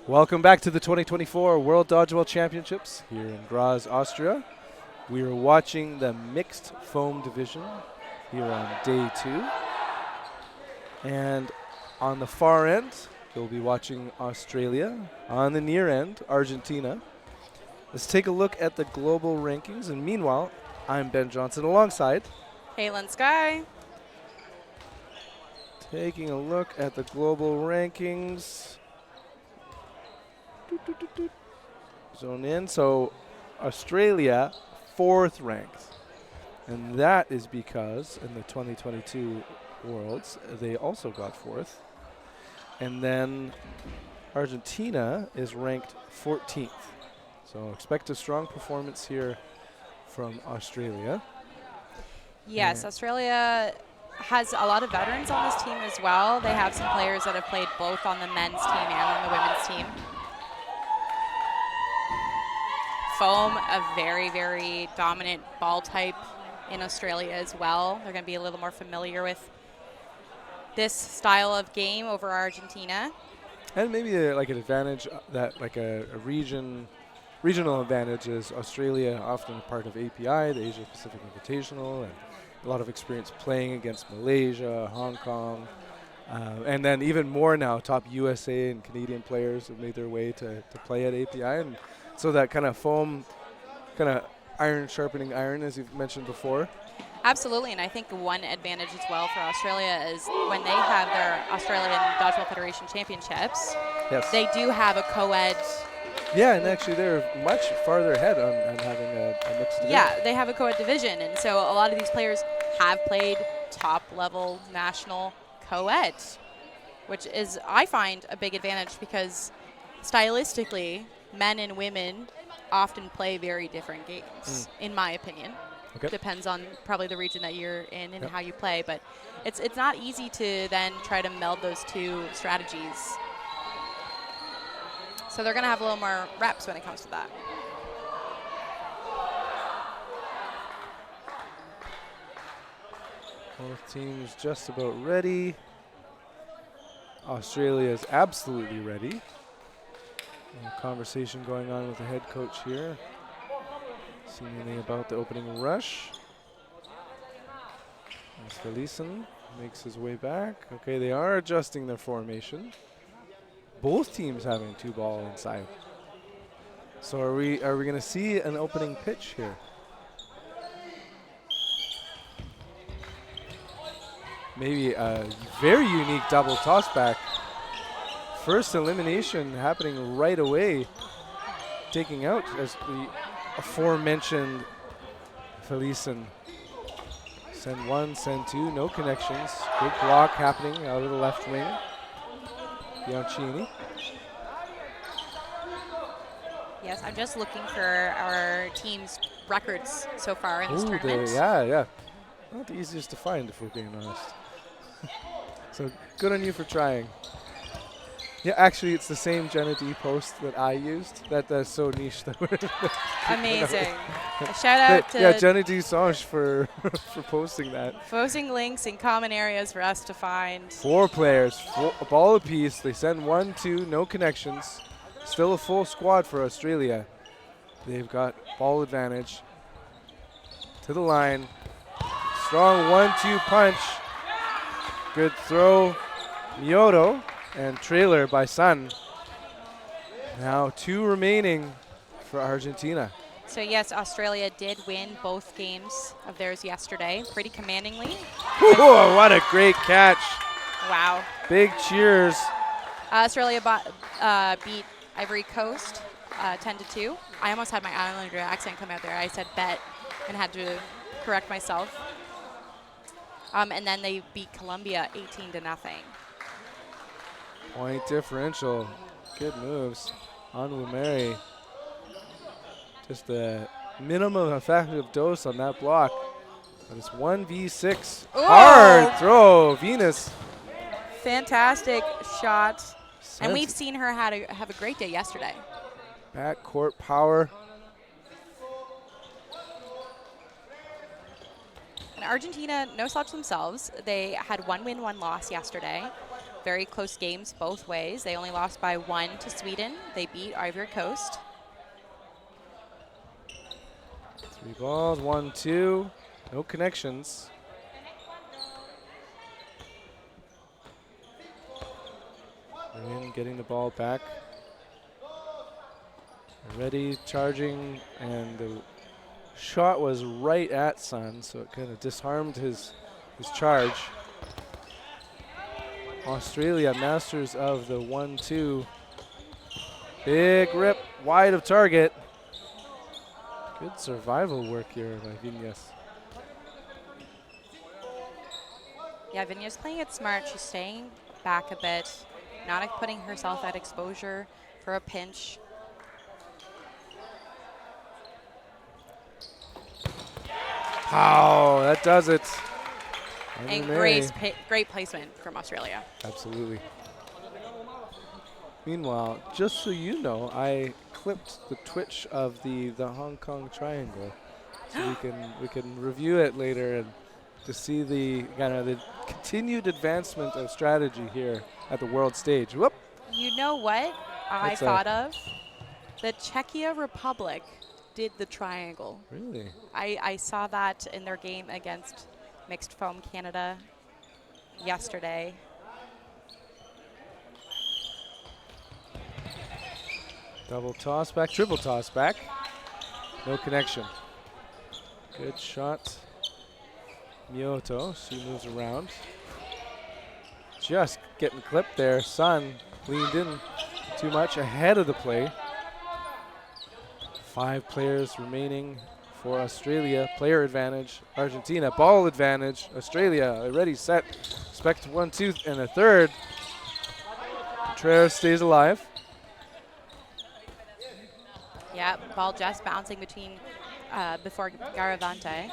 Welcome back to the 2024 World Dodgeball Championships here in Graz, Austria. We are watching the mixed foam division here on day 2. And on the far end, you'll be watching Australia. On the near end, Argentina. Let's take a look at the global rankings. And meanwhile, I'm Ben Johnson alongside. Caitlin Sky. Taking a look at the global rankings. Zone in. So Australia, 4th ranked. And that is because in the 2022 Worlds, they also got 4th. And then Argentina is ranked 14th. So expect a strong performance here from Australia. Yes, Australia has a lot of veterans on this team as well. They have some players that have played both on the men's team and on the women's team. Foam, a very, very dominant ball type in Australia as well. They're going to be a little more familiar with this style of game over Argentina. And maybe like an advantage that like a regional advantage is Australia often a part of API, the Asia Pacific Invitational, and a lot of experience playing against Malaysia, Hong Kong, and then even more now, top USA and Canadian players have made their way to play at API, and so that kind of foam, kind of iron sharpening iron, as you've mentioned before. Absolutely, and I think one advantage as well for Australia is when they have their Australian Dodgeball Federation Championships, Yes. they do have a co-ed. Yeah, and actually they're much farther ahead on having a mixed division. Yeah, they have a co-ed division, and so a lot of these players have played top-level national co-ed, which is, I find, a big advantage because stylistically, men and women often play very different games, in my opinion. Okay. Depends on probably the region that you're in and how you play, but it's not easy to then try to meld those two strategies. So they're going to have a little more reps when it comes to that. Both teams just about ready. Australia is absolutely ready. A conversation going on with the head coach here, seemingly about the opening rush. As Felician makes his way back. Okay, they are adjusting their formation. Both teams having 2 ball inside. So are we going to see an opening pitch here? Maybe a very unique double toss back. First elimination happening right away. Taking out as the aforementioned Felician. Send 1, send 2, no connections. Good block happening out of the left wing. Bianchini. Yes, I'm just looking for our team's records so far in this Ooh, tournament. yeah. Not the easiest to find, if we're being honest. So good on you for trying. Yeah, actually, it's the same Jenna D post that I used. That's so niche. Amazing. Shout out to Jenna D Sange for posting that. posting links in common areas for us to find. 4 players, a ball apiece. They send 1, 2, no connections. Still a full squad for Australia. They've got ball advantage. To the line. Strong 1-2 punch. Good throw. Mioto and trailer by Sun. Now 2 remaining for Argentina. So yes, Australia did win both games of theirs yesterday, pretty commandingly. Whoa, what a great catch. Wow. Big cheers. Australia beat Ivory Coast 10-2. I almost had my Islander accent come out there. I said bet and had to correct myself. And then they beat Colombia 18-0. Point differential. Good moves. On Lumeri. Just a minimum effective dose on that block. But it's 1v6. Ooh. Hard throw. Venus. Fantastic shot. And we've seen her have a great day yesterday. Backcourt power. And Argentina, no slouch themselves. They had 1 win, 1 loss yesterday. very close games both ways. They only lost by 1 to Sweden. They beat Ivory Coast. 3 balls, 1-2. No connections. Win getting the ball back. Ready, charging, and the shot was right at Sun, so it kind of disarmed his charge. Australia, masters of the 1-2. Big rip, wide of target. Good survival work here by Vinyas. Yeah, Vinya's playing it smart. She's staying back a bit, not putting herself at exposure for a pinch. Wow, that does it. And great placement from Australia. Absolutely. Meanwhile, just so you know, I clipped the twitch of the Hong Kong triangle, so we can review it later and to see the kind of the continued advancement of strategy here at the world stage. Whoop! You know what I thought of? The Czechia Republic did the triangle. Really? I saw that in their game against Mixed Foam Canada yesterday. Double toss back, triple toss back. No connection. Good shot. Miyoto, she moves around. Just getting clipped there. Sun leaned in too much ahead of the play. 5 players remaining for Australia. Player advantage, Argentina. Ball advantage, Australia. Ready, set. Expect 1-2 and a third. Contreras stays alive. Yeah, ball just bouncing between before Garavante.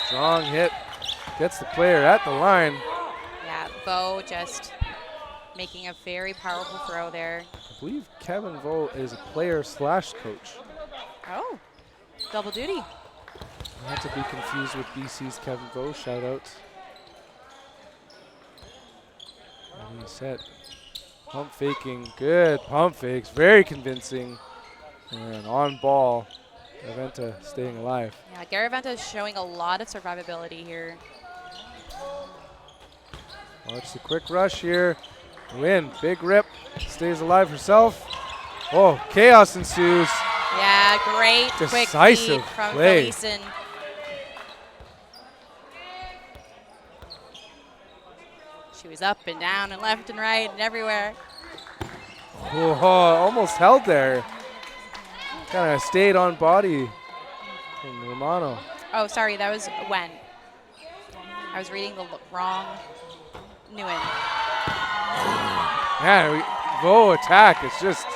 Strong hit. Gets the player at the line. Yeah, Bo just making a very powerful throw there. I believe Kevin Vo is a player/coach. Oh, double duty. Not to be confused with BC's Kevin Vo. Shout out. And he's set. Pump faking. Good pump fakes. Very convincing. And on ball. Garaventa staying alive. Yeah, Garaventa is showing a lot of survivability here. Watch the quick rush here. Win. Big rip. Stays alive herself. Oh, chaos ensues. Yeah, great quick Decisive feed from play. Felician. She was up and down and left and right and everywhere. Oh, almost held there. Kind of stayed on body from Romano. Oh, sorry, that was Wen. I was reading the wrong Nguyen. Man, Vo attack. It's just,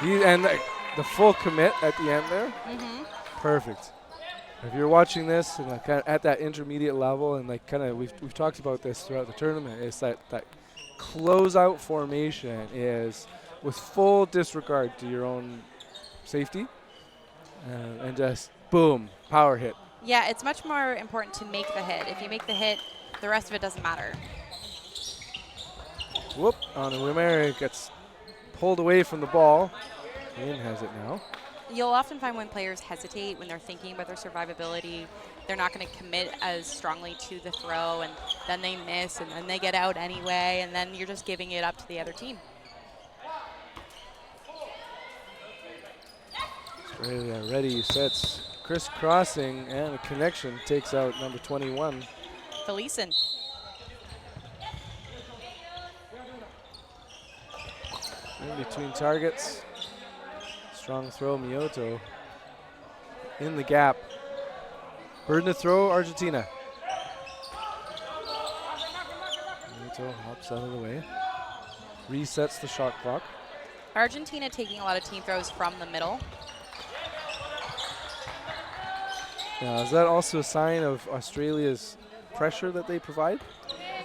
and the full commit at the end there. Perfect. If you're watching this and like at that intermediate level, and like kind of we've talked about this throughout the tournament, is that closeout formation is with full disregard to your own safety, and just boom, power hit. Yeah, it's much more important to make the hit. If you make the hit, the rest of it doesn't matter. Whoop, on the Wimere gets pulled away from the ball. Ian has it now. You'll often find when players hesitate, when they're thinking about their survivability, they're not going to commit as strongly to the throw, and then they miss, and then they get out anyway, and then you're just giving it up to the other team. Australia ready, sets, crisscrossing, and a connection takes out number 21. Felician. In between targets. Strong throw, Miyoto. In the gap. Burden to throw, Argentina. Miyoto hops out of the way. Resets the shot clock. Argentina taking a lot of team throws from the middle. Now, is that also a sign of Australia's pressure that they provide?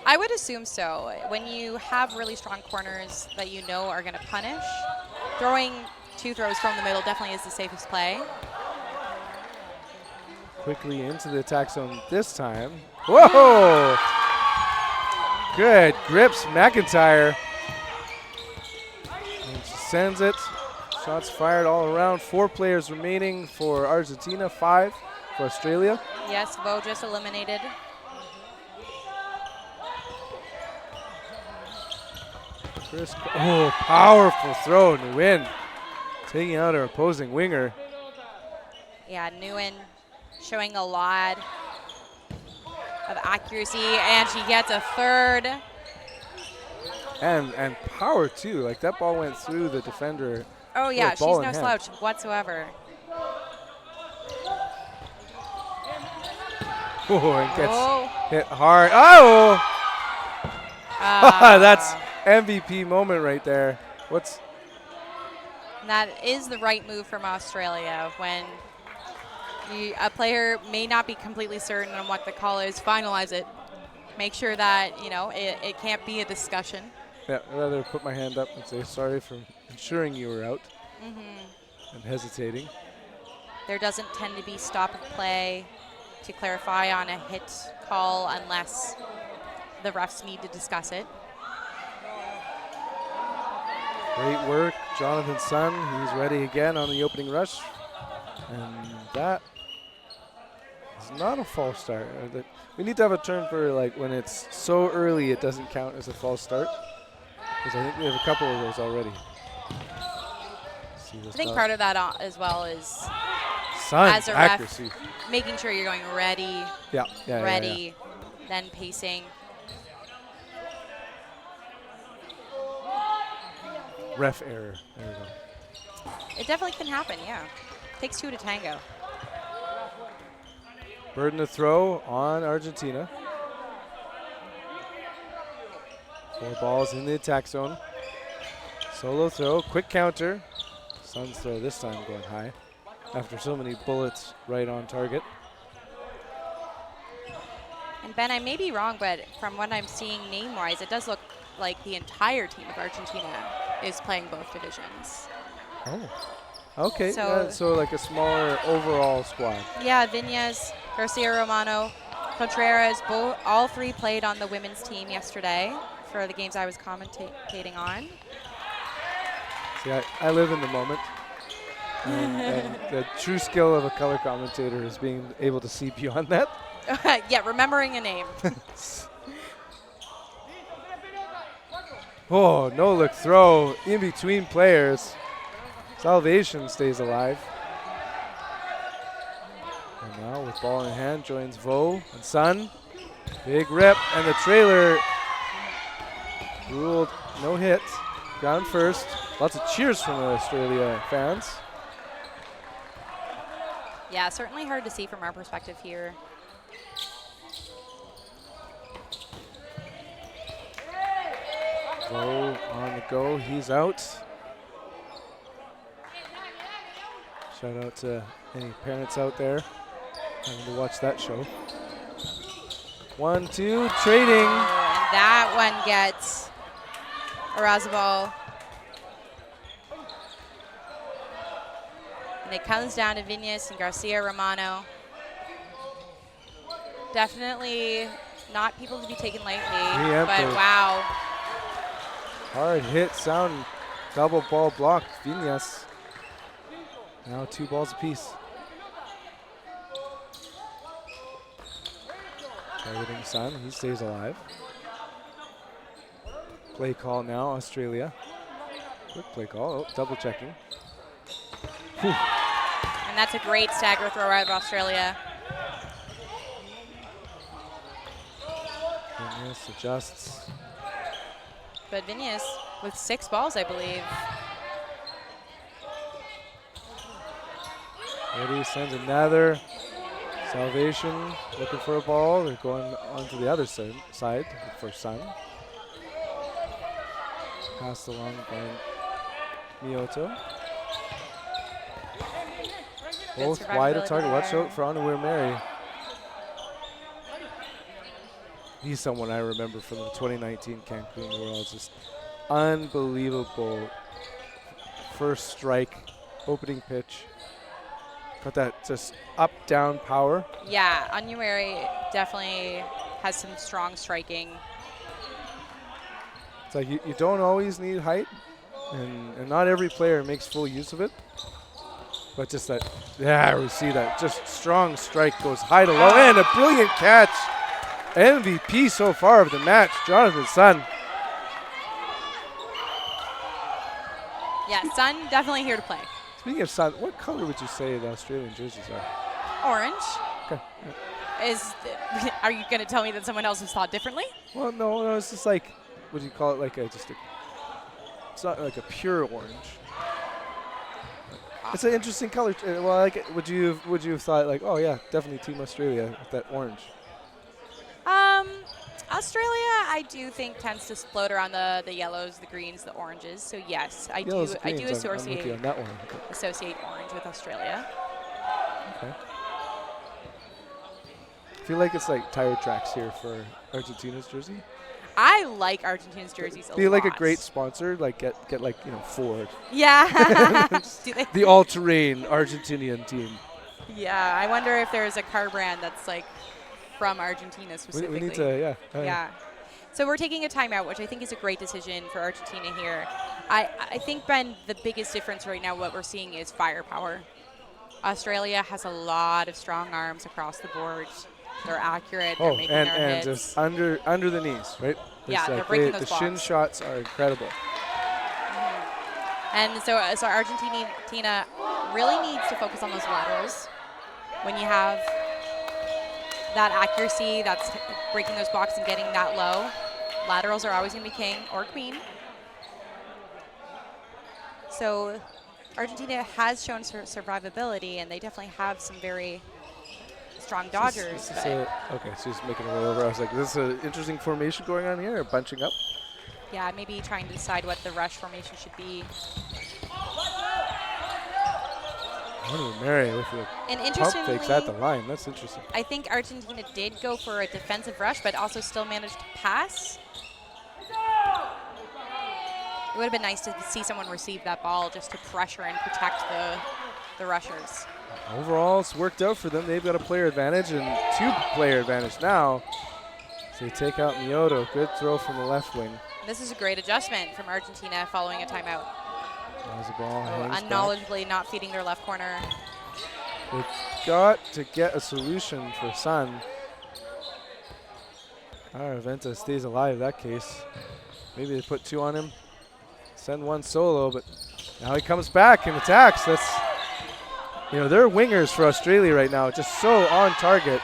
I would assume so. When you have really strong corners that you know are going to punish, throwing 2 throws from the middle definitely is the safest play. Quickly into the attack zone this time. Whoa! Good grips, McIntyre. And she sends it. Shots fired all around. 4 players remaining for Argentina, 5 for Australia. Yes, Vo just eliminated. Oh, powerful throw, Nguyen. Taking out her opposing winger. Yeah, Nguyen showing a lot of accuracy, and she gets a third. And power, too. Like, that ball went through the defender. Oh, yeah, Like, she's ball no in hand. slouch whatsoever. Oh, and gets Oh. hit hard. Oh! Ah. That's MVP moment right there. That is the right move from Australia when a player may not be completely certain on what the call is. Finalize it. Make sure that, it can't be a discussion. Yeah, I'd rather put my hand up and say sorry for ensuring you were out and hesitating. There doesn't tend to be stop of play to clarify on a hit call unless the refs need to discuss it. Great work, Jonathan Sun. He's ready again on the opening rush. And that is not a false start. We need to have a term for like when it's so early it doesn't count as a false start. Because I think we have a couple of those already. I think part of that as well is Sun as a accuracy. ref making sure you're going ready, ready, then pacing. Ref error. There we go. It definitely can happen, yeah. Takes 2 to tango. Burden to throw on Argentina. 4 balls in the attack zone. Solo throw, quick counter. Sun's throw this time going high after so many bullets right on target. And Ben, I may be wrong, but from what I'm seeing name-wise, it does look like the entire team of Argentina is playing both divisions. Oh, okay. So, So like a smaller overall squad. Yeah, Viñas, Garcia Romano, Contreras, all 3 played on the women's team yesterday for the games I was commentating on. See, I live in the moment. And the true skill of a color commentator is being able to see beyond that. Yeah, remembering a name. Oh, no-look throw in between players. Salvation stays alive. And now with ball in hand joins Vo and Sun. Big rip, and the trailer ruled no hit. Ground first. Lots of cheers from the Australia fans. Yeah, certainly hard to see from our perspective here. Vo on the go, he's out. Shout out to any parents out there having to watch that show. 1-2, trading. And that one gets Dodgeball. And it comes down to Viñas and Garcia Romano. Definitely not people to be taken lightly, but wow. Hard hit, sound, double ball block, Viñas. Now 2 balls apiece. Targeting Sun, he stays alive. Play call now, Australia. Quick play call, double checking. And that's a great stagger throw out of Australia. Viñas adjusts. But Viñas with 6 balls, I believe. Ready, sends another. Salvation looking for a ball. They're going on to the other side for Sun. Passed along by Mioto. Both wide of target. Watch out for Onawir Mary. He's someone I remember from the 2019 Cancun Worlds. Just unbelievable first strike, opening pitch. Got that just up-down power. Yeah, Onumere definitely has some strong striking. It's like you don't always need height, and not every player makes full use of it. But just that, yeah, we see that just strong strike goes high to low, and a brilliant catch. MVP so far of the match, Jonathan Sun. Yeah, Sun definitely here to play. Speaking of Sun, what color would you say the Australian jerseys are? Orange. Okay. Are you going to tell me that someone else has thought differently? Well, no, it's just like, what do you call it? Like it's not like a pure orange. It's an interesting color. Well, like, would you have thought like, oh yeah, definitely Team Australia with that orange? Australia, I do think tends to float around the yellows, the greens, the oranges. So yes, I do associate on that one. associate orange with Australia. Okay. I feel like it's like tire tracks here for Argentina's jersey. I like Argentina's jerseys a lot. Be like a great sponsor, like get like Ford. Yeah. The all-terrain Argentinian team. Yeah, I wonder if there's a car brand that's like from Argentina specifically. We need to, yeah. So we're taking a timeout, which I think is a great decision for Argentina here. I think, Ben, the biggest difference right now, what we're seeing is firepower. Australia has a lot of strong arms across the board. They're accurate. They're making their hits. Just under the knees, right? Yeah, they're breaking those the blocks. shin shots are incredible. And so Argentina really needs to focus on those laterals. When you have that accuracy, that's breaking those blocks and getting that low, laterals are always going to be king or queen. So Argentina has shown survivability, and they definitely have some very strong dodgers. Okay, so he's making a roll over. I was like, this is an interesting formation going on here, bunching up. Yeah, maybe trying to decide what the rush formation should be. Mary with the pump fakes at the line. That's interesting. I think Argentina did go for a defensive rush, but also still managed to pass. It would have been nice to see someone receive that ball just to pressure and protect the rushers. Overall, it's worked out for them. They've got a player advantage and 2-player advantage now. So they take out Mioto. Good throw from the left wing. This is a great adjustment from Argentina following a timeout. As the ball hangs unknowledgeably not feeding their left corner. They've got to get a solution for Sun. Venta stays alive in that case. Maybe they put 2 on him. Send 1 solo, but now he comes back and attacks. That's, they're wingers for Australia right now, just so on target.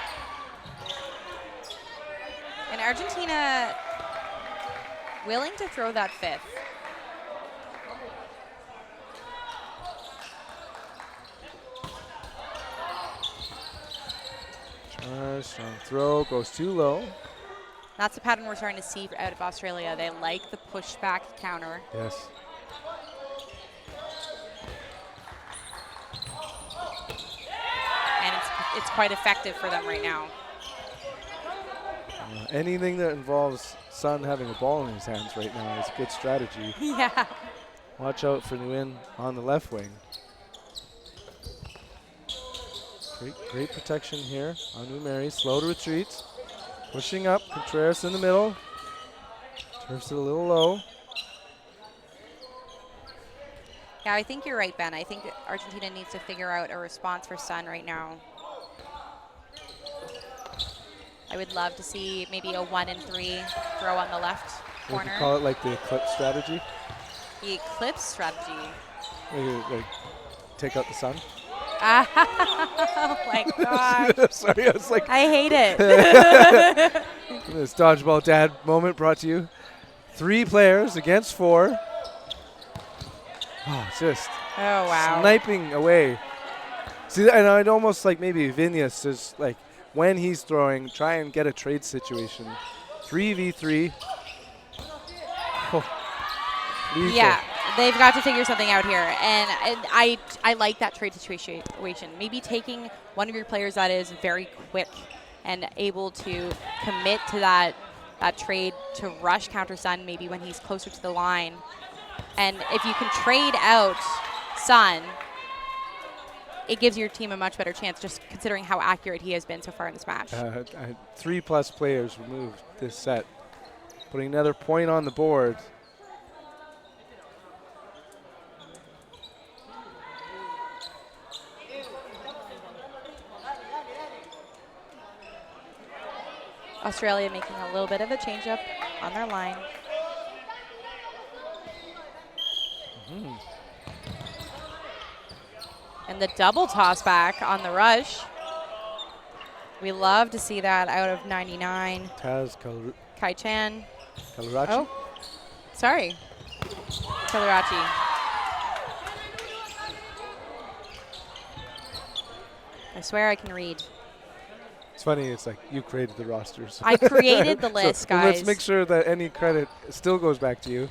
And Argentina willing to throw that 5th. Strong throw, goes too low. That's the pattern we're starting to see out of Australia. They like the pushback counter. Yes. And it's quite effective for them right now. Anything that involves Sun having a ball in his hands right now is a good strategy. Yeah. Watch out for Nguyen on the left wing. Great protection here on Umeri. Slow to retreat. Pushing up. Contreras in the middle. Turfs it a little low. Yeah, I think you're right, Ben. I think Argentina needs to figure out a response for Sun right now. I would love to see maybe a 1 and 3 throw on the left corner. You call it like the eclipse strategy? The eclipse strategy. Like take out the sun? Oh my God. Sorry, I was like. I hate it. This dodgeball dad moment brought to you. 3 players against 4. Oh, just sniping away. See, and I'd almost like maybe Vinyas is like when he's throwing, try and get a trade situation. 3v3. Oh, yeah, they've got to figure something out here, and I like that trade situation. Maybe taking one of your players that is very quick and able to commit to that trade to rush counter Sun maybe when he's closer to the line. And if you can trade out Sun, it gives your team a much better chance, just considering how accurate he has been so far in this match. 3+ players removed this set, putting another point on the board. Australia making a little bit of a change up on their line. And the double toss back on the rush. We love to see that out of 99. Taz Kai Chan. Kalurachi. Oh, sorry. Kalurachi. I swear I can read. It's funny, it's like you created the rosters. I created the list, guys. Let's make sure that any credit still goes back to you.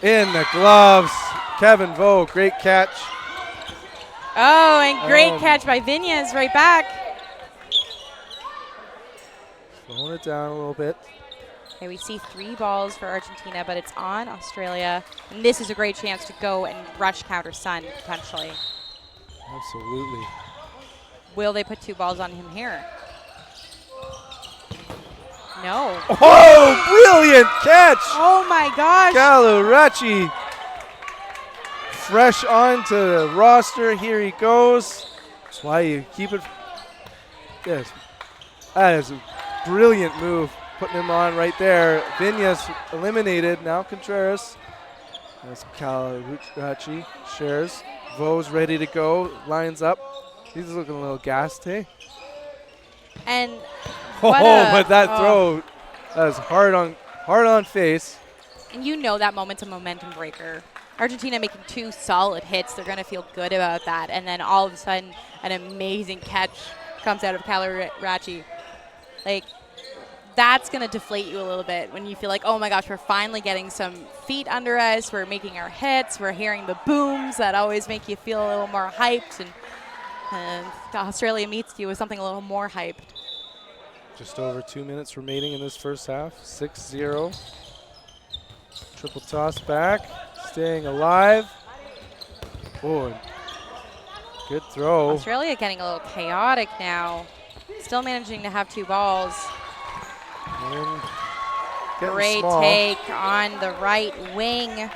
In the gloves, Kevin Vo, great catch. Oh, and great catch by Vinyas right back. Slowing it down a little bit. Okay, we see 3 balls for Argentina, but it's on Australia. And this is a great chance to go and rush counter Sun, potentially. Absolutely. Will they put 2 balls on him here? No. Oh, brilliant catch! Oh my gosh. Kalurachi fresh onto the roster. Here he goes. That's why you keep it. Yes, that is a brilliant move. Putting him on right there. Vinyas eliminated. Now Contreras. That's Kalurachi. Shares. Vo's ready to go. Lines up. He's looking a little gassed, hey? And but that throw, that is hard on face. And you know that moment's a momentum breaker. Argentina making 2 solid hits. They're going to feel good about that. And then all of a sudden, an amazing catch comes out of Kalurachi. Like, that's going to deflate you a little bit when you feel like, oh my gosh, we're finally getting some feet under us. We're making our hits. We're hearing the booms that always make you feel a little more hyped. And Australia meets you with something a little more hyped. Just over 2 minutes remaining in this first half. 6-0. Triple toss back. Staying alive. Oh, good throw. Australia getting a little chaotic now. Still managing to have 2 balls. And great small. take on the right wing.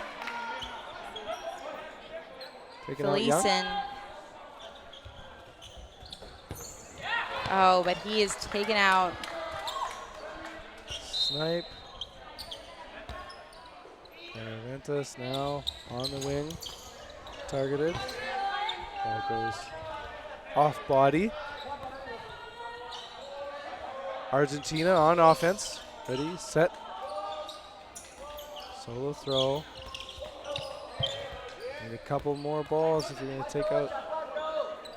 Felician. Oh, but he is taken out. Snipe. Ventus now on the wing. Targeted. Ball goes off body. Argentina on offense. Ready, set. Solo throw. Need a couple more balls if you're going to take out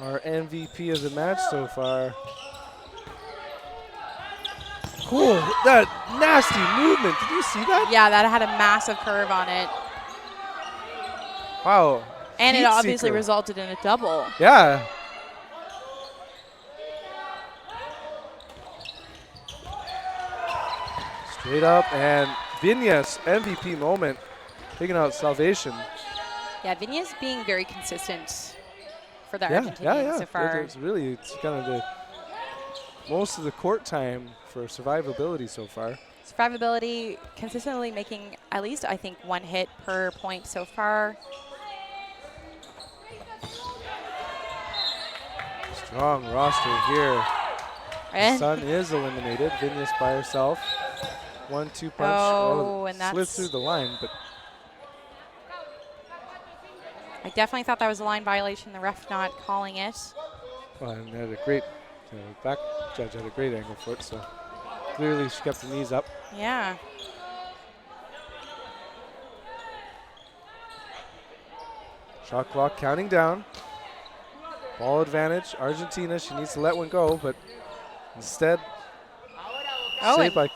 our MVP of the match so far. Cool, that nasty movement. Did you see that? Yeah, that had a massive curve on it. Wow. And it obviously resulted in a double. Yeah. Straight up, and Vinyas MVP moment, taking out Salvation. Yeah, Vinyas being very consistent for the Argentinians so far. It's kind of the most of the court time for survivability so far. Survivability, consistently making at least, I think, 1 hit per point so far. Strong roster here. And Sun is eliminated. Vinyas by herself. 1-2 punch. Oh, and slid that's through the line, but I definitely thought that was a line violation. The ref not calling it. well, and had a great back judge had a great angle for it, so clearly she kept the knees up. Yeah. Shot clock counting down. Ball advantage. Argentina, she needs to let one go, but instead, saved by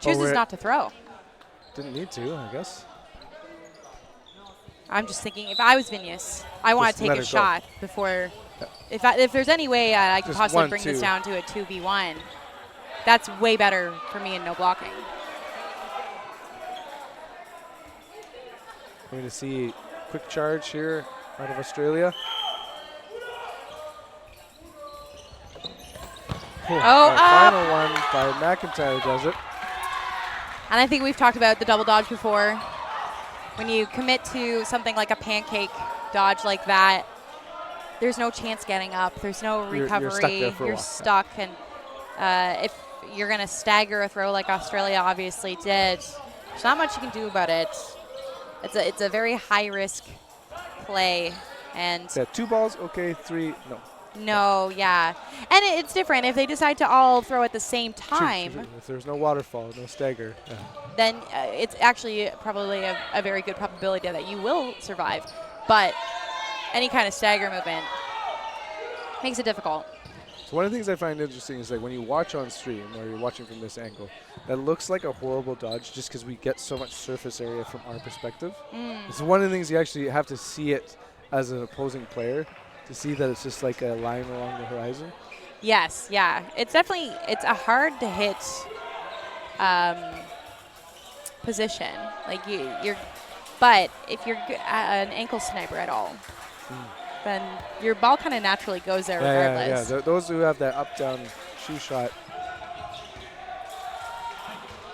chooses not to throw. Didn't need to, I guess. I'm just thinking, if I was Vinyas, I want to take a shot before. If there's any way I could possibly bring this down to a 2v1, that's way better for me and no blocking. We're going to see quick charge here out of Australia. Final one by McIntyre does it. And I think we've talked about the double dodge before. When you commit to something like a pancake dodge like that, there's no chance getting up. There's no recovery. You're stuck there for a while. Stuck. And if you're going to stagger a throw like Australia obviously did, there's not much you can do about it. It's a very high-risk play. And 2 balls, okay, 3, no. No, yeah. And it's different. If they decide to all throw at the same time, if there's no waterfall, no stagger, then it's actually probably a very good probability that you will survive. But any kind of stagger movement makes it difficult. So one of the things I find interesting is like when you watch on stream or you're watching from this angle, that looks like a horrible dodge just because we get so much surface area from our perspective. It's one of the things you actually have to see it as an opposing player to see that it's just like a line along the horizon. Yes, yeah. It's a hard to hit position. Like but if you're an ankle sniper at all, then your ball kind of naturally goes there regardless. Yeah. Those who have that up-down shoe shot.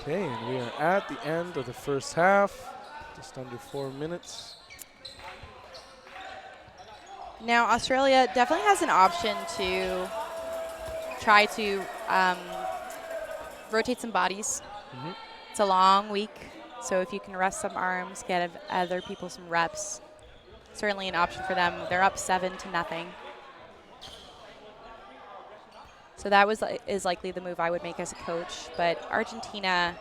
Okay, and we are at the end of the first half, just under 4 minutes. Now, Australia definitely has an option to try to rotate some bodies. It's a long week, so if you can rest some arms, get other people some reps, certainly an option for them. They're up 7-0. So that is likely the move I would make as a coach. But Argentina,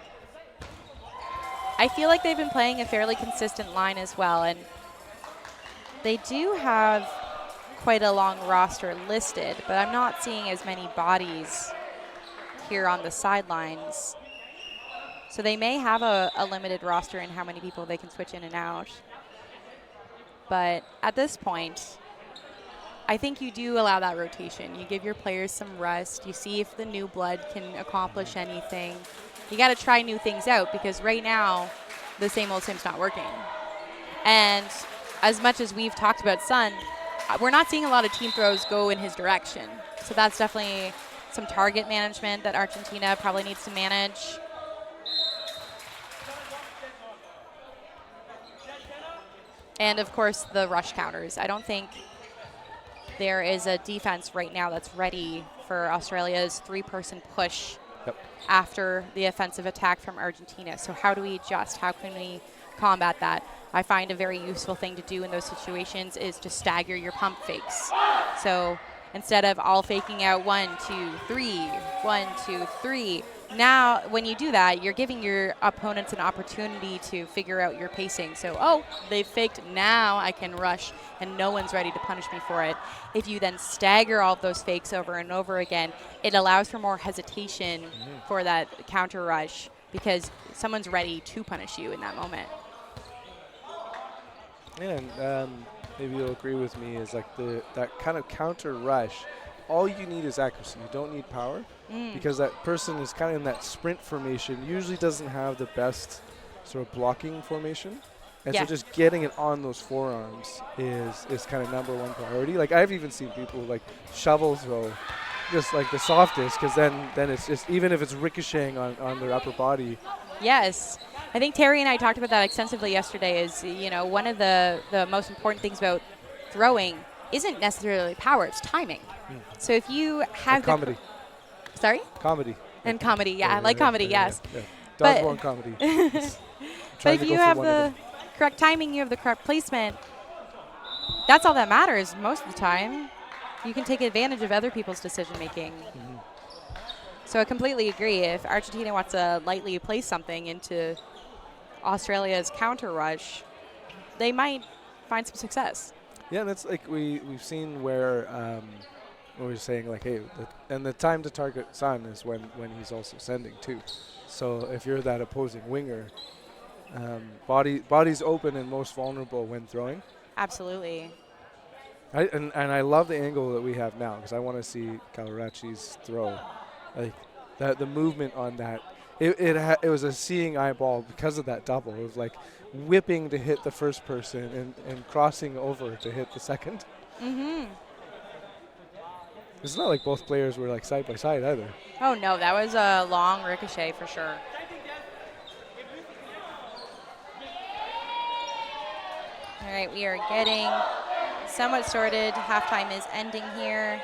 I feel like they've been playing a fairly consistent line as well, and they do have quite a long roster listed, but I'm not seeing as many bodies here on the sidelines. So they may have a limited roster in how many people they can switch in and out. But at this point, I think you do allow that rotation. You give your players some rest. You see if the new blood can accomplish anything. You got to try new things out because right now, the same old sim's not working. And as much as we've talked about Sun, we're not seeing a lot of team throws go in his direction. So that's definitely some target management that Argentina probably needs to manage. And, of course, the rush counters. I don't think there is a defense right now that's ready for Australia's 3-person push after the offensive attack from Argentina. So how do we adjust? How can we combat that? I find a very useful thing to do in those situations is to stagger your pump fakes. So instead of all faking out 1, 2, 3, 1, 2, 3, now when you do that, you're giving your opponents an opportunity to figure out your pacing. So, they faked, now I can rush, and no one's ready to punish me for it. If you then stagger all of those fakes over and over again, it allows for more hesitation for that counter rush because someone's ready to punish you in that moment. And maybe you'll agree with me is like that kind of counter rush. All you need is accuracy. You don't need power because that person is kind of in that sprint formation. Usually doesn't have the best sort of blocking formation, and so just getting it on those forearms is kind of #1 priority. Like I've even seen people like shovel throw, just like the softest, because then it's just even if it's ricocheting on their upper body. Yes. I think Terry and I talked about that extensively yesterday is, one of the most important things about throwing isn't necessarily power, it's timing. So if you have comedy. Sorry? Comedy. And comedy, I like comedy, yes. Dodgeball and comedy. But if you have the correct timing, you have the correct placement, that's all that matters most of the time. You can take advantage of other people's decision making. So I completely agree. If Argentina wants to lightly place something into Australia's counter rush, they might find some success. Yeah, that's like we've seen where we're saying like, hey, and the time to target Sun is when he's also sending too. So if you're that opposing winger, body's open and most vulnerable when throwing. Absolutely. And I love the angle that we have now because I want to see Calarachi's throw. Like the movement on that, it was a seeing eyeball because of that double. It was like whipping to hit the first person and crossing over to hit the second. It's not like both players were like side by side either. Oh, no, that was a long ricochet for sure. All right, we are getting somewhat sorted. Halftime is ending here.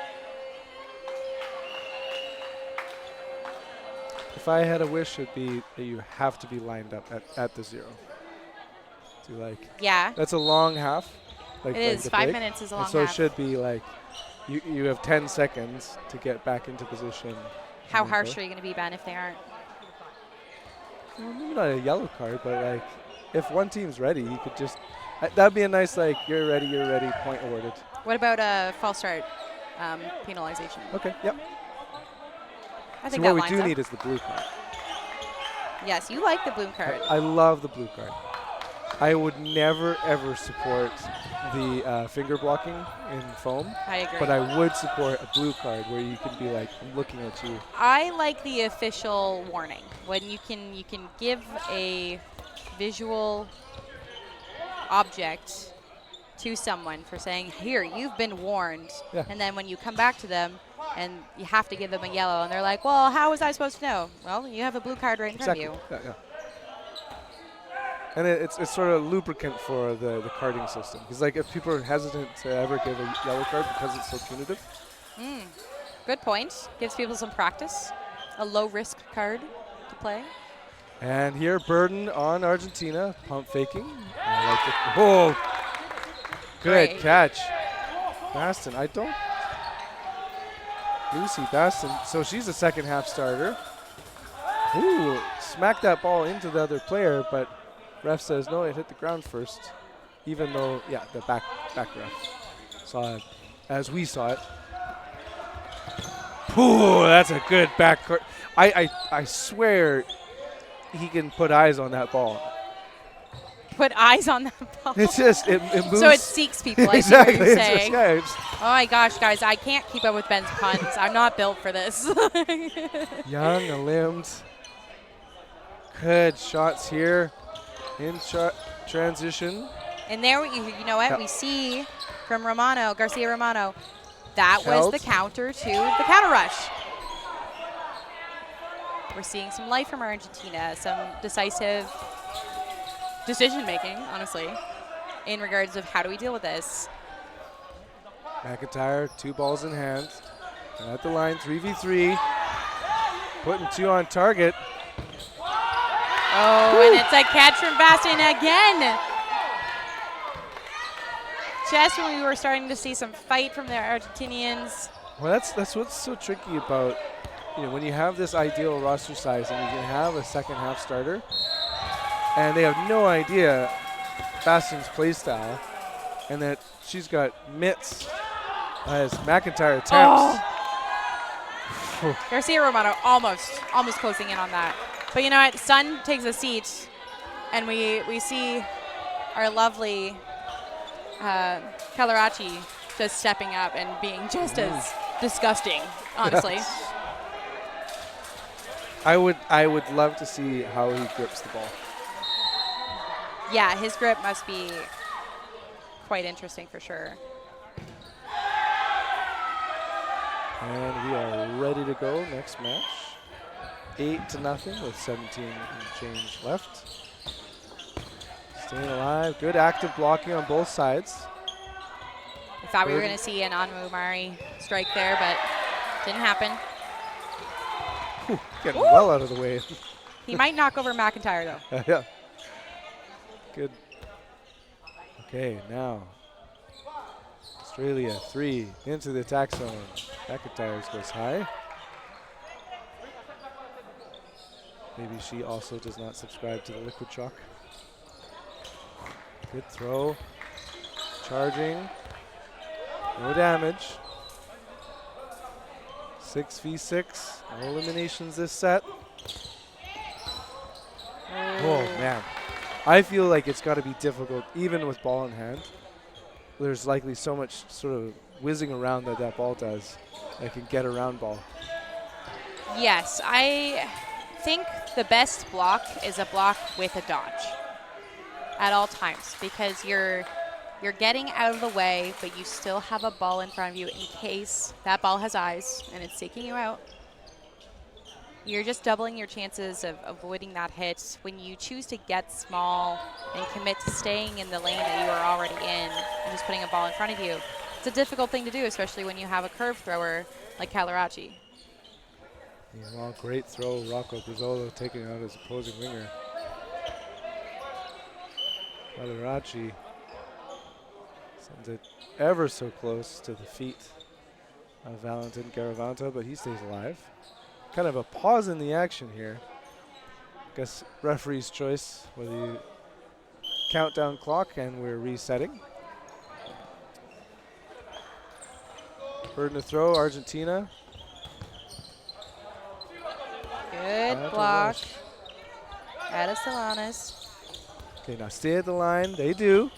If I had a wish, it'd be that you have to be lined up at the 0. To like, Yeah, that's a long half. Like it is. the 5 break. minutes is a And long so half. it should be like you have 10 seconds to get back into position. How and then harsh go. are you going to be, Ben, if they aren't? Well, maybe not a yellow card, but like if one team's ready, you could just that'd be a nice like you're ready, point awarded. What about a false start penalization? Okay, yep. I So think what that we lines do up. need is the blue card. Yes, you like the blue card. I love the blue card. I would never ever support the finger blocking in foam, I agree. but I would support a blue card where you can be like, I'm looking at you. I like the official warning when you can give a visual object to someone for saying, here, you've been warned. Yeah. And then when you come back to them and you have to give them a yellow and they're like, well, how was I supposed to know? Well, you have a blue card right in Exactly. front of you. Yeah. And it's sort of lubricant for the carding system. Because like if people are hesitant to ever give a yellow card because it's so punitive. Good point. Gives people some practice. A low-risk card to play. And here, burden on Argentina, pump faking. I like it. Oh, good Great. catch. Baston, Lucy Baston, so she's a second half starter. Ooh, smacked that ball into the other player, but ref says no, it hit the ground first. Even though, yeah, the back ref saw it as we saw it. Ooh, that's a good back court. I swear he can put eyes on that ball. Put eyes on that ball. It's just, it moves. So it seeks people, I exactly. see what you're It's just, saying. yeah, it's Oh my gosh, guys, I can't keep up with Ben's puns. I'm not built for this. young, limbed. Good shots here in transition. And there, you know what, we see from Garcia Romano, that Held. was the counter to the counter rush. We're seeing some life from Argentina, some decisive decision-making, honestly, in regards of how do we deal with this. McIntyre, 2 balls in hand. And at the line, 3v3. Putting 2 on target. Oh, Woo. and it's a catch from Bastion again. Just when we were starting to see some fight from the Argentinians. Well, that's what's so tricky about, when you have this ideal roster size and you can have a second half starter, and they have no idea Bastion's play style, and that she's got mitts as McIntyre attempts. Oh. Garcia Romano almost closing in on that. But you know what? Sun takes a seat, and we see our lovely Calarachi just stepping up and being just as disgusting, honestly. I would love to see how he grips the ball. Yeah, his grip must be quite interesting for sure. And we are ready to go. Next match. 8-0 with 17 and change left. Staying alive. Good active blocking on both sides. I thought we were going to see an Anmu Mari strike there, but didn't happen. Whew, getting well out of the way. He might knock over McIntyre, though. Yeah. Good. Okay, now. Australia 3 into the attack zone. McIntyre goes high. Maybe she also does not subscribe to the liquid chalk. Good throw. Charging. No damage. 6v6. No eliminations this set. Oh, man. I feel like it's got to be difficult, even with ball in hand. There's likely so much sort of whizzing around that ball does that can get around ball. Yes, I think the best block is a block with a dodge at all times, because you're You're getting out of the way, but you still have a ball in front of you in case that ball has eyes and it's taking you out. You're just doubling your chances of avoiding that hit when you choose to get small and commit to staying in the lane that you are already in and just putting a ball in front of you. It's a difficult thing to do, especially when you have a curve thrower like Calarachi. Yeah, well, great throw. Rocco Brizzolo taking out his opposing winger. Calarachi sends it ever so close to the feet of Valentin Garavanta, but he stays alive. Kind of a pause in the action here. Guess referee's choice whether you countdown clock and we're resetting. Burden to throw, Argentina. Good block. Adeselanes. Okay, now stay at the line. They do.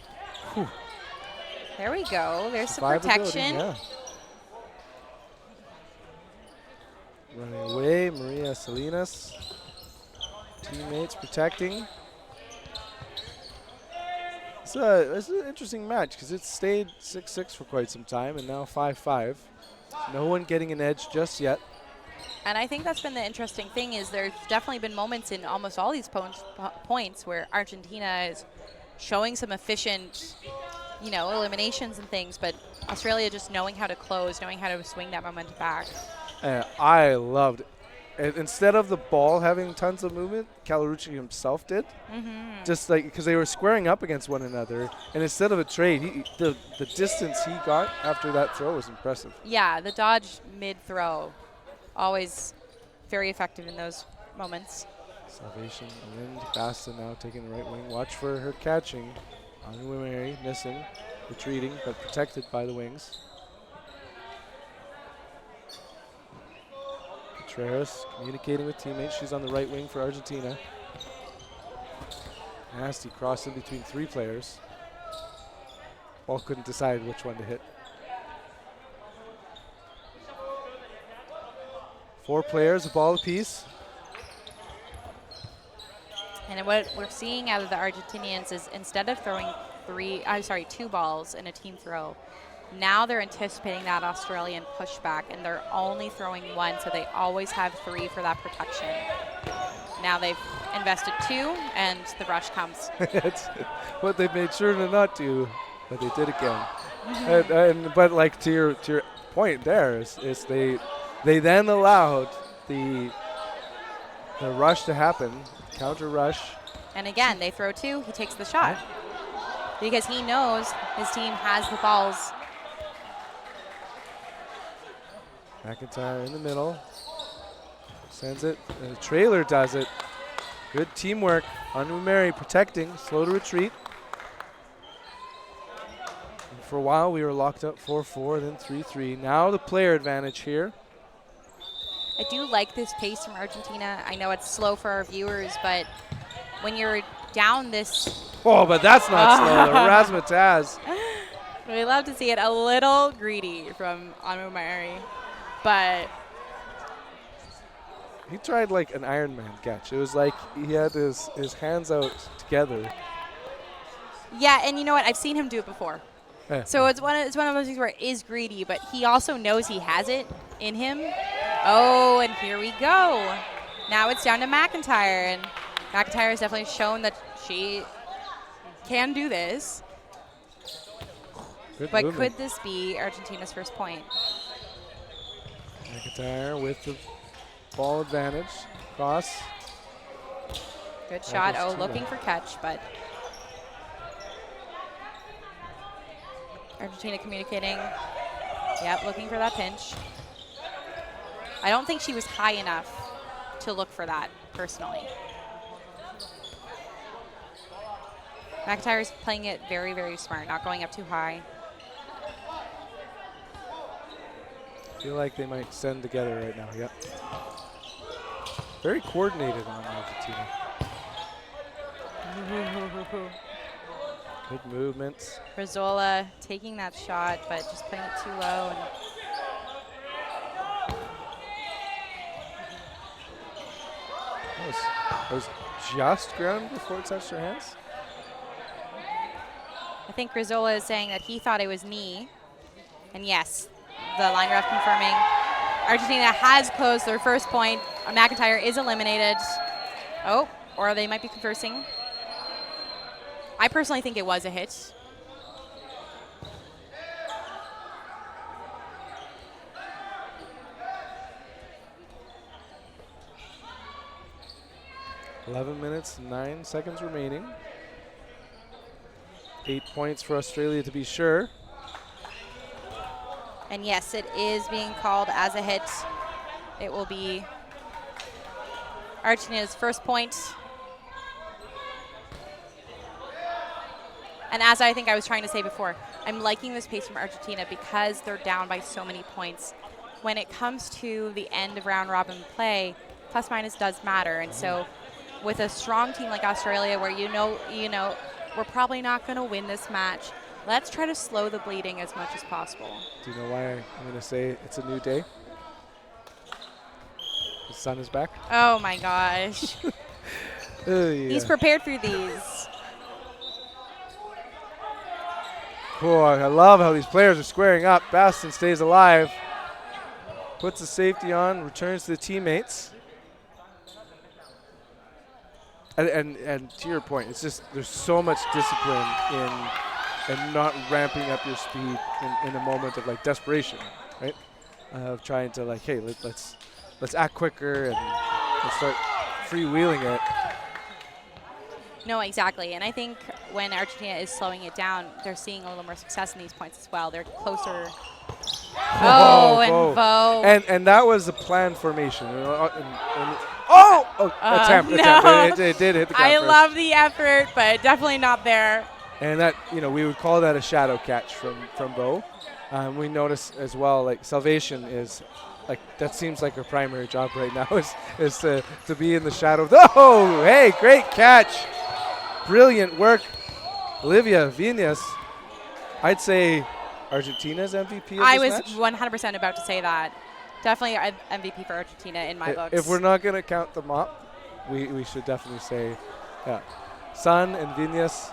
Whew. There we go. There's some Survivability, protection. yeah. Running away, Maria Salinas. Teammates protecting. It's an interesting match because it stayed 6-6 for quite some time and now 5-5. No one getting an edge just yet. And I think that's been the interesting thing is there's definitely been moments in almost all these points where Argentina is showing some efficient, eliminations and things, but Australia just knowing how to close, knowing how to swing that momentum back. I loved it. Instead of the ball having tons of movement, Calarachi himself did. Mm-hmm. Just like because they were squaring up against one another, and instead of a trade, the distance he got after that throw was impressive. Yeah, the dodge mid-throw, always very effective in those moments. Salvation, Lind, Basta now taking the right wing. Watch for her catching. Anuimeri missing, retreating, but protected by the wings. Contreras communicating with teammates. She's on the right wing for Argentina. Nasty cross in between three players. Ball couldn't decide which one to hit. 4 players, a ball apiece. And what we're seeing out of the Argentinians is instead of throwing 2 balls in a team throw, now they're anticipating that Australian pushback and they're only throwing 1, so they always have 3 for that protection. Now they've invested 2 and the rush comes. It's what they made sure to not do, but they did again. But like to your point there is they then allowed the rush to happen, counter rush. And again, they throw 2, he takes the shot. Because he knows his team has the balls. McIntyre in the middle. Sends it. And the trailer does it. Good teamwork. Anuimeri protecting. Slow to retreat. And for a while, we were locked up 4-4, then 3-3. Now the player advantage here. I do like this pace from Argentina. I know it's slow for our viewers, but when you're down this... Oh, but that's not slow. Razzmatazz. We love to see it a little greedy from Anuimeri, but... He tried like an Iron Man catch. It was like he had his hands out together. Yeah, and you know what? I've seen him do it before. So it's one of those things where it is greedy, but he also knows he has it in him. Oh, and here we go. Now it's down to McIntyre, and McIntyre has definitely shown that she can do this. Good but movement. could this be Argentina's first point? McIntyre with the ball advantage. Cross. Good shot. Oh, looking for catch, but Argentina communicating. Yep, looking for that pinch. I don't think she was high enough to look for that, personally. McIntyre's playing it very, very smart, not going up too high. I feel like they might send together right now. Yep. Very coordinated on Argentina. Good movements. Brizola taking that shot, but just playing it too low. And that was just ground before it touched her hands. I think Grizzola is saying that he thought it was knee. And yes, the line ref confirming. Argentina has closed their first point. McIntyre is eliminated. Oh, or they might be conversing. I personally think it was a hit. .11 minutes, 9 seconds remaining. 8 points for Australia to be sure. And yes, it is being called as a hit. It will be Argentina's first point. And as I think I was trying to say before, I'm liking this pace from Argentina because they're down by so many points. When it comes to the end of round robin play, plus minus does matter. And so with a strong team like Australia where you know, we're probably not going to win this match, let's try to slow the bleeding as much as possible. Do you know why I'm going to say it's a new day? The sun is back. Oh my gosh. Yeah. He's prepared for these. Cool. I love how these players are squaring up. Baston stays alive. Puts the safety on, returns to the teammates. And to your point, it's just there's so much discipline in not ramping up your speed in a moment of like desperation, right? Of trying to like, hey, let's act quicker and let's start freewheeling it. No, exactly. And I think when Argentina is slowing it down, they're seeing a little more success in these points as well. They're closer. And that was a planned formation. Attempt. It did hit the ground I first. love the effort, but definitely not there. And that, we would call that a shadow catch from Bo. We notice as well, like Salvation is, like that seems like her primary job right now is to be in the shadow. Oh, hey, great catch. Brilliant work. Olivia Vinas, I'd say Argentina's MVP of I this was match. 100% about to say that. Definitely MVP for Argentina in my books. If we're not going to count the mop, we should definitely say, Sun and Vinas.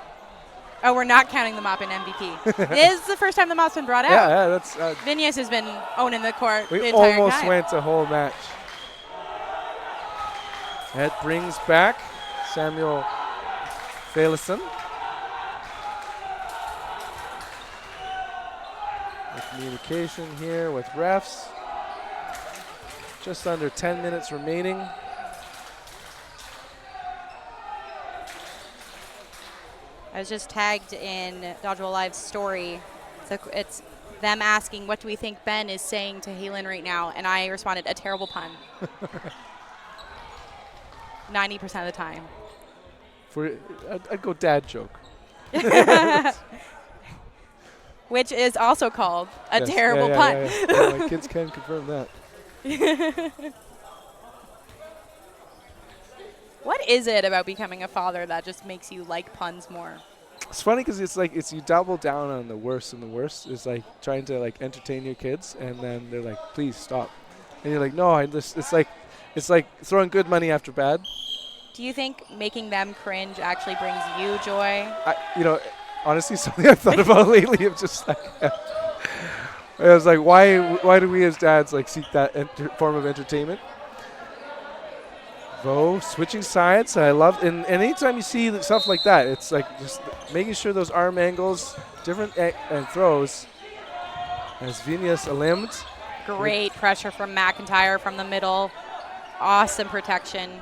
Oh, we're not counting the mop in MVP. This is the first time the mop's been brought out. Yeah, that's. Vinas has been owning the court the We entire almost time. went a whole match. That brings back Samuel Felison. The communication here with refs. Just under 10 minutes remaining. I was just tagged in Dodgeball Live's story. So it's them asking, what do we think Ben is saying to Halen right now? And I responded, a terrible pun. 90% of the time. I'd go dad joke. Which is also called a Yes. terrible pun. Yeah, my kids can confirm that. What is it about becoming a father that just makes you like puns more? It's funny because it's you double down on the worst and the worst. It's like trying to like entertain your kids, and then they're like, "Please stop," and you're like, "No, it's like throwing good money after bad." Do you think making them cringe actually brings you joy? Honestly, something I've thought about lately. Of just like, I was like, why do we as dads like seek that form of entertainment? Vo switching sides. I love, and anytime you see stuff like that, it's like just making sure those arm angles, different and throws. As Vinas elimed. Great pressure from McIntyre from the middle. Awesome protection.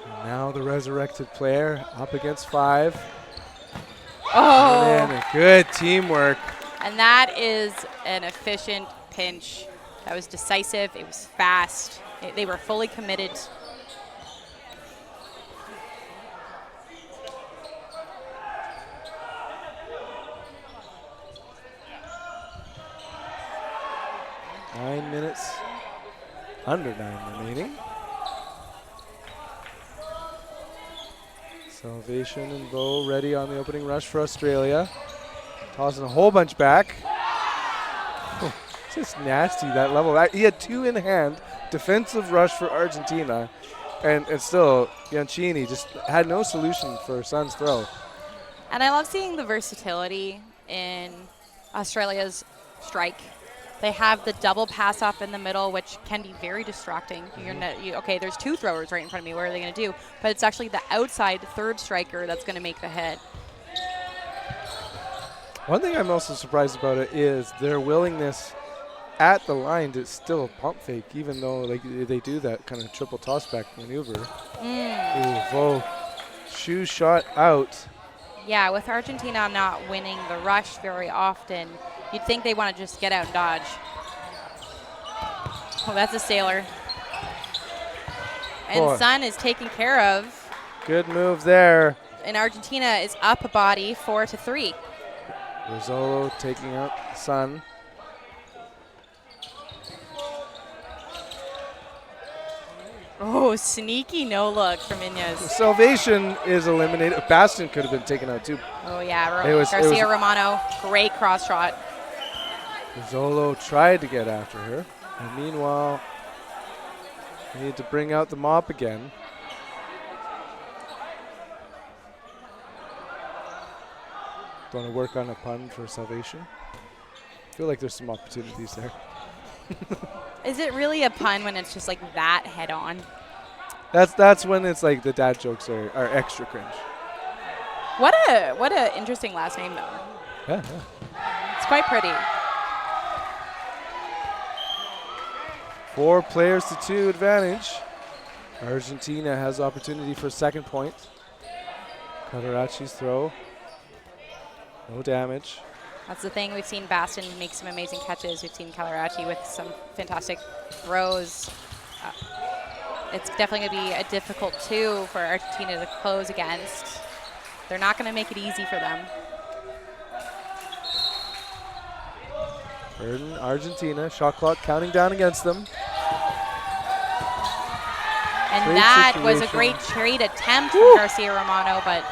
And now the resurrected player up against 5. Oh, man, good teamwork. And that is an efficient pinch. That was decisive. It was fast. They were fully committed. Under 9 remaining. Salvation and Bo ready on the opening rush for Australia. Tossing a whole bunch back. Just nasty, that level. He had 2 in hand. Defensive rush for Argentina. And still, Bianchini just had no solution for Sun's throw. And I love seeing the versatility in Australia's strike. They have the double pass off in the middle, which can be very distracting. Okay, there's two throwers right in front of me. What are they going to do? But it's actually the outside third striker that's going to make the hit. One thing I'm also surprised about it is their willingness at the line to still pump fake, even though they do that kind of triple tossback maneuver. Ooh, shoe shot out. Yeah, with Argentina not winning the rush very often, you'd think they want to just get out and dodge. Oh, that's a sailor. And Sun is taken care of. Good move there. And Argentina is up a body 4-3. Rizzolo taking out Sun. Oh, sneaky no look from Inez. Salvation is eliminated. Bastion could have been taken out too. Oh, yeah. Garcia Romano, great cross shot. Rizzolo tried to get after her. And meanwhile, they need to bring out the mop again. Want to work on a pun for Salvation? I feel like there's some opportunities there. Is it really a pun when it's just like that head on? That's when it's like the dad jokes are extra cringe. What a interesting last name though. Yeah. It's quite pretty. 4 players to 2 advantage. Argentina has opportunity for second point. Calaracci's throw. No damage. That's the thing. We've seen Baston make some amazing catches. We've seen Calaracci with some fantastic throws. It's definitely going to be a difficult 2 for Argentina to close against. They're not going to make it easy for them. Burden, Argentina. Shot clock counting down against them. And great that situation. was a great trade attempt from Garcia Romano, but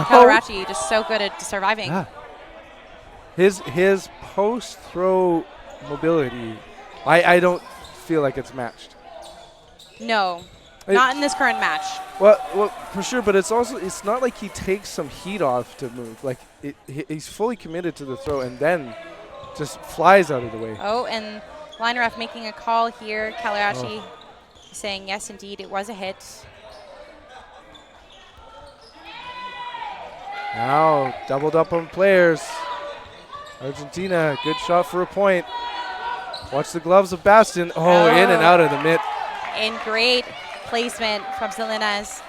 Calaracci just so good at surviving. Yeah. His post-throw mobility, I don't feel like it's matched. No, not in this current match. Well, for sure, but it's not like he takes some heat off to move. Like he's fully committed to the throw and then just flies out of the way. Oh, and line ref making a call here. Calaracci saying yes, indeed, it was a hit. Now doubled up on players. Argentina, good shot for a point. Watch the gloves of Baston. Oh, in and out of the mitt. In great placement from Salinas.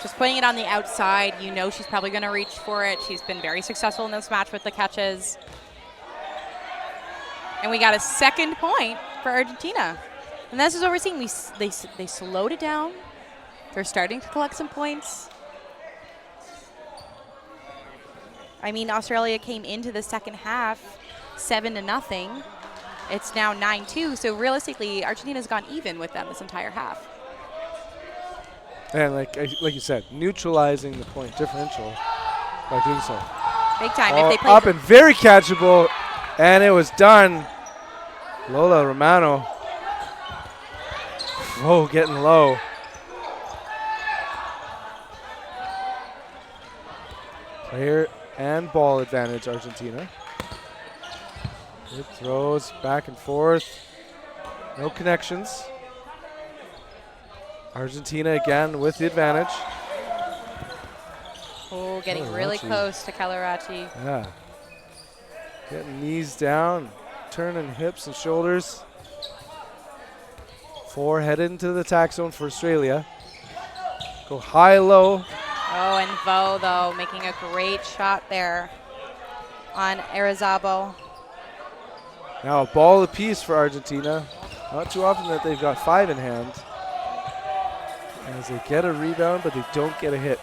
Just putting it on the outside. You know she's probably going to reach for it. She's been very successful in this match with the catches. And we got a second point for Argentina. And this is what we're seeing. They slowed it down. They're starting to collect some points. I mean, Australia came into the second half 7-0. It's now 9-2. So realistically, Argentina's gone even with them this entire half. And like you said, neutralizing the point differential by doing so. Big time. If they play up and very catchable, and it was done. Lola Romano. Oh, getting low. Player and ball advantage, Argentina. Good throws back and forth. No connections. Argentina again with the advantage. Oh, getting really close to Calaracci. Yeah. Getting knees down, turning hips and shoulders. 4 headed into the attack zone for Australia. Go high, low. Oh, and Vo, though, making a great shot there on Arrizabal. Now a ball apiece for Argentina. Not too often that they've got 5 in hand. As they get a rebound, but they don't get a hit.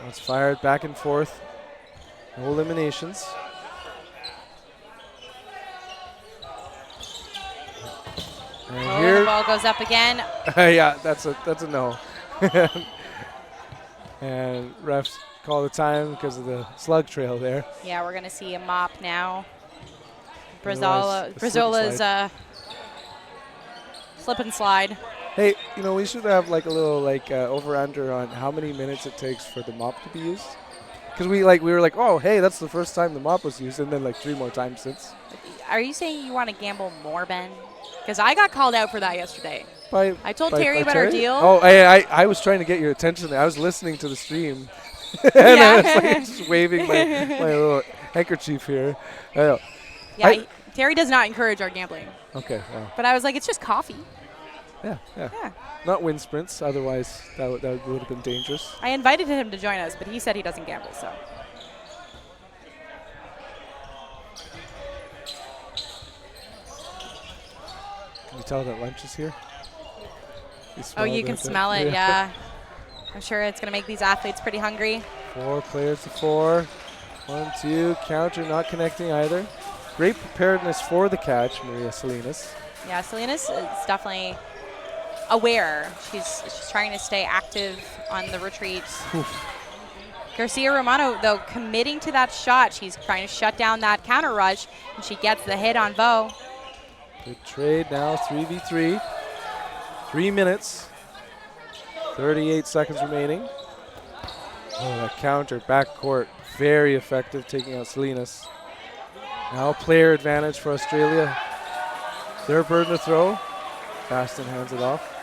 Shots fired back and forth. No eliminations. And here the ball goes up again. yeah, that's a no. And refs call the time because of the slug trail there. Yeah, we're going to see a mop now. Brazzola's slip and slide. Hey, we should have like a little over-under on how many minutes it takes for the mop to be used. Because we were like, oh, hey, that's the first time the mop was used, and then like 3 more times since. Are you saying you want to gamble more, Ben? Because I got called out for that yesterday. I told Terry about our deal. Oh, I was trying to get your attention. I was listening to the stream, and I was like just waving my little handkerchief here. Yeah, Terry does not encourage our gambling. Okay. Well. But I was like, it's just coffee. Yeah. Not wind sprints, otherwise that would have been dangerous. I invited him to join us, but he said he doesn't gamble, so. Can you tell that lunch is here? Oh, you can smell it, yeah. I'm sure it's going to make these athletes pretty hungry. 4 players to 4. 1, 2, counter not connecting either. Great preparedness for the catch, Maria Salinas. Yeah, Salinas is definitely aware. She's trying to stay active on the retreat. Oof. Garcia Romano, though, committing to that shot. She's trying to shut down that counter rush, and she gets the hit on Vo. Good trade now, 3v3. 3 minutes. 38 seconds remaining. Oh, that counter, backcourt, very effective, taking out Salinas. Now player advantage for Australia. Their burden to throw. Baston hands it off.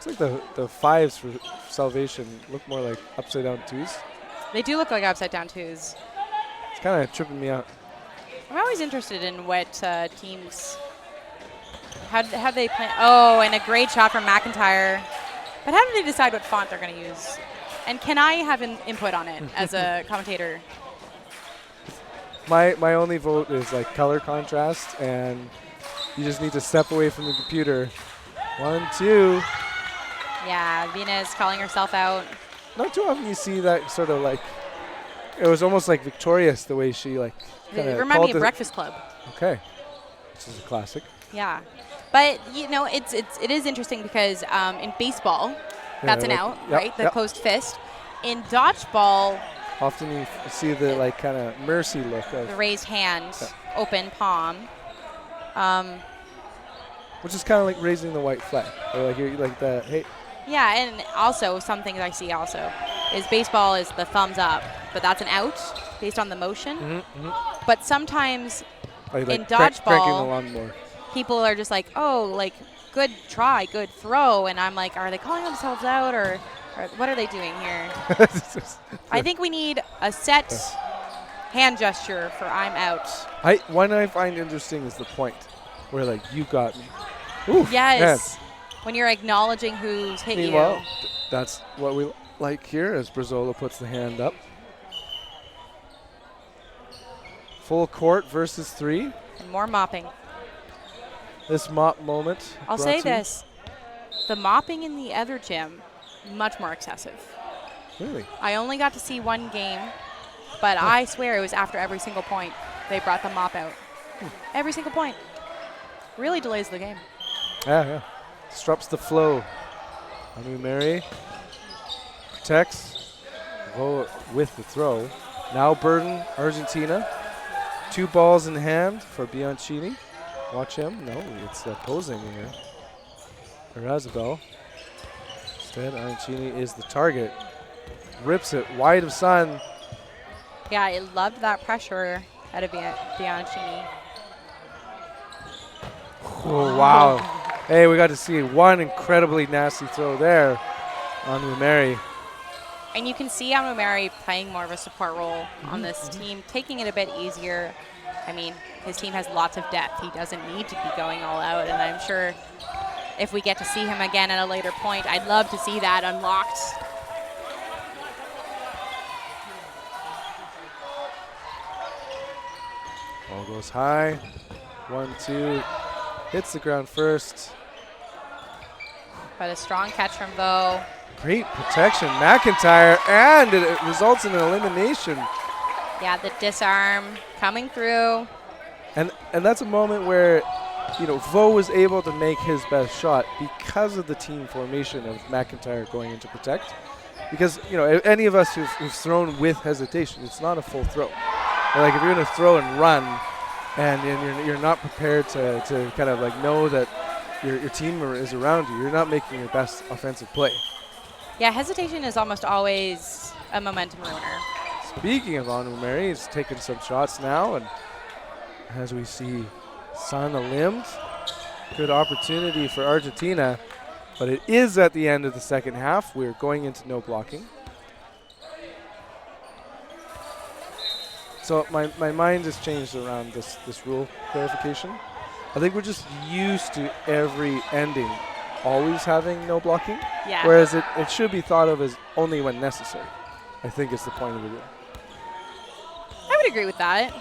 Looks like the 5s for Salvation look more like upside down 2s. They do look like upside down 2s. It's kind of tripping me out. I'm always interested in what teams, how they play. Oh, and a great shot from McIntyre. But how do they decide what font they're going to use? And can I have an input on it as a commentator? My only vote is like color contrast, and you just need to step away from the computer. 1, 2. Yeah, Venus calling herself out. Not too often you see that sort of like, it was almost like victorious the way she like kind It of reminded me of Breakfast Club. Okay, this is a classic. Yeah, but it is interesting because in baseball, that's an out, right? The closed fist. In dodgeball, often you see the like kind of mercy look of the raised hand, open palm. Which is kind of like raising the white flag, or like you're like the hey. Yeah, and also something that I see also is baseball is the thumbs up, but that's an out based on the motion. But sometimes in dodgeball, people are just like, oh, like good try, good throw, and I'm like, are they calling themselves out or what are they doing here? I think we need a set hand gesture for I'm out. One I find interesting is the point where like you got me. Ooh, yes. When you're acknowledging who's hit you. Meanwhile, that's what we like here as Brazola puts the hand up. Full court versus 3. And more mopping. This mop moment. I'll say this. The mopping in the other gym, much more excessive. Really? I only got to see one game, but I swear it was after every single point they brought the mop out. Every single point. Really delays the game. Yeah. Disrupts the flow. Anu Mary protects. Go with the throw. Now Burden, Argentina. 2 balls in hand for Bianchini. Watch him. No, it's opposing here. Razabel. Instead, Arancini is the target. Rips it wide of sun. Yeah, I loved that pressure out of Bianchini. Oh, wow. Hey, we got to see one incredibly nasty throw there on Umeri. And you can see Umeri playing more of a support role on this team, taking it a bit easier. I mean, his team has lots of depth. He doesn't need to be going all out, and I'm sure if we get to see him again at a later point, I'd love to see that unlocked. Ball goes high. 1-2. Hits the ground first. But a strong catch from Vo. Great protection, McIntyre, and it results in an elimination. Yeah, the disarm coming through. And that's a moment where, Vo was able to make his best shot because of the team formation of McIntyre going in to protect. Because, any of us who've thrown with hesitation, it's not a full throw. Like if you're going to throw and run, and you're not prepared to kind of like know that your team is around you. You're not making your best offensive play. Yeah, hesitation is almost always a momentum ruiner. Speaking of Anu Mary, he's taking some shots now, and as we see Sana limbed, good opportunity for Argentina, but it is at the end of the second half. We're going into no blocking. So my mind has changed around this rule clarification. I think we're just used to every ending always having no blocking, Yeah. whereas it should be thought of as only when necessary. I think is the point of the rule. I would agree with that.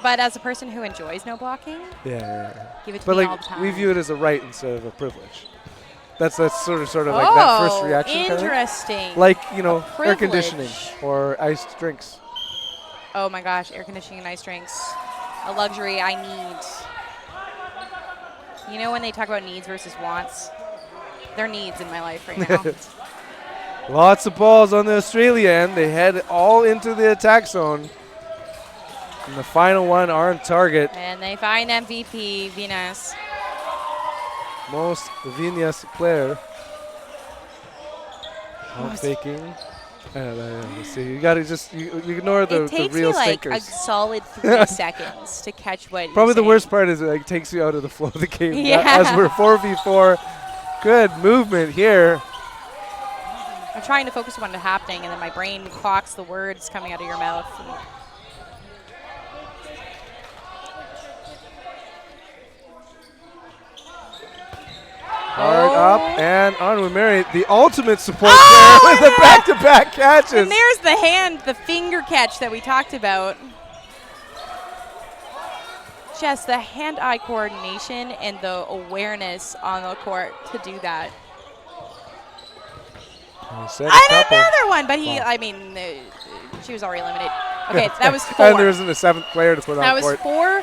But as a person who enjoys no blocking, Yeah. give it to But me all the like time. we view it as a right instead of a privilege. That's sort of like that first reaction. Kind of interesting. like air privilege. conditioning or iced drinks. Oh my gosh, air conditioning and ice drinks. A luxury I need. You know when they talk about needs versus wants? They're needs in my life right now. Lots of balls on the Australia end. They head all into the attack zone. And the final one are on target. And they find MVP, Venus. Most Venus player. Faking. Let's see. You gotta just you ignore the real it takes me like stinkers. a solid 3 seconds to catch what Probably you're the saying. worst part is it like takes you out of the flow of the game. Yeah. As we're 4v4. Good movement here. I'm trying to focus on what's happening, and then my brain clocks the words coming out of your mouth. Hard up and on with Mary, the ultimate support player with the back-to-back catches. And there's the finger catch that we talked about. Just the hand-eye coordination and the awareness on the court to do that. And another one, but she was already eliminated. Okay, that was 4. And there isn't a 7th player to put on court. That was 4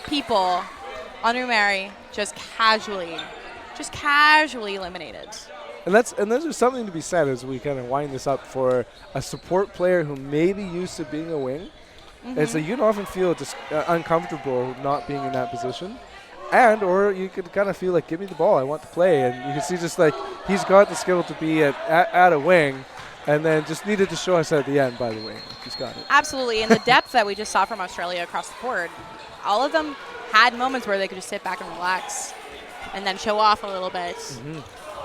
people on Umari just casually eliminated. And there's something to be said as we kind of wind this up for a support player who may be used to being a wing. It's like you can often feel just uncomfortable not being in that position. Or you could kind of feel like, give me the ball, I want to play. And you can see just like he's got the skill to be at a wing, and then just needed to show us at the end, by the way. He's got it. Absolutely. And the depth that we just saw from Australia across the board, all of them had moments where they could just sit back and relax and then show off a little bit.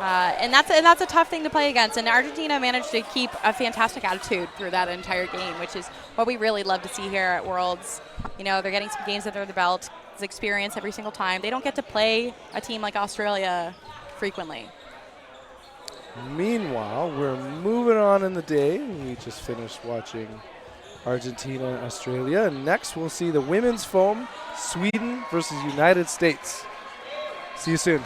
And that's a tough thing to play against. And Argentina managed to keep a fantastic attitude through that entire game, which is what we really love to see here at Worlds. They're getting some games under the belt. It's experience every single time. They don't get to play a team like Australia frequently. Meanwhile, we're moving on in the day. We just finished watching Argentina and Australia. And next, we'll see the women's foam, Sweden versus United States. See you soon.